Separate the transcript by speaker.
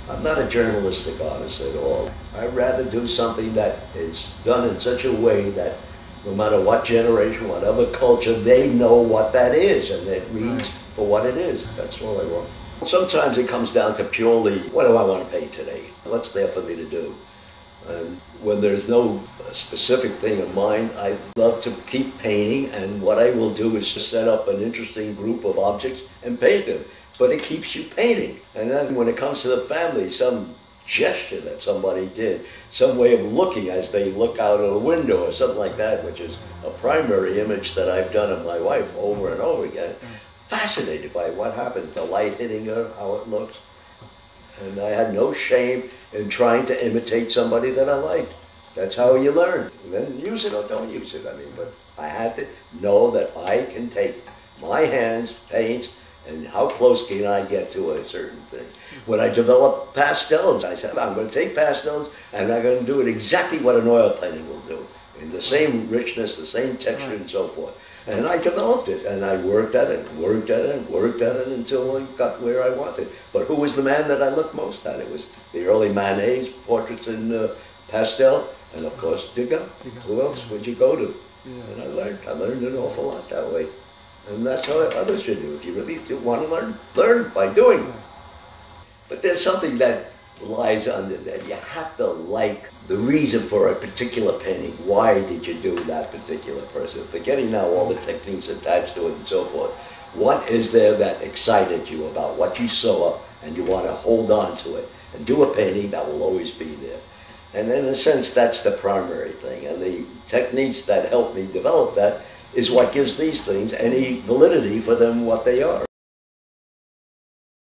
Speaker 1: I'm not a journalistic artist at all. I'd rather do something that is done in such a way that no matter what generation, whatever culture, they know what that is and it reads for what it is. That's all I want. Sometimes it comes down to purely, what do I want to paint today? What's there for me to do? And when there's no specific thing in mind, I love to keep painting, and what I will do is just set up an interesting group of objects and paint them. But it keeps you painting. And then when it comes to the family, some gesture that somebody did, some way of looking as they look out of the window or something like that, which is a primary image that I've done of my wife over and over again. Fascinated by what happens, the light hitting her, how it looks. And I had no shame in trying to imitate somebody that I liked. That's how you learn. And then use it or don't use it. I mean, but I had to know that I can take my hands, paint, and how close can I get to a certain thing. When I developed pastels, I said, I'm going to take pastels and I'm going to do it exactly what an oil painting will do. In the same richness, the same texture, and so forth. And I developed it, and I worked at it, worked at it, worked at it until I got where I wanted. But who was the man that I looked most at? It was the early Manet's portraits in pastel, and of course Degas. Who else would you go to? Yeah. And I learned an awful lot that way. And that's how others should do. If you really do want to learn by doing. But there's something that lies under that. You have to like the reason for a particular painting. Why did you do that particular person? Forgetting now all the techniques attached to it and so forth. What is there that excited you about what you saw and you want to hold on to it and do a painting that will always be there? And in a sense, that's the primary thing. And the techniques that help me develop that is what gives these things any validity for them what they are.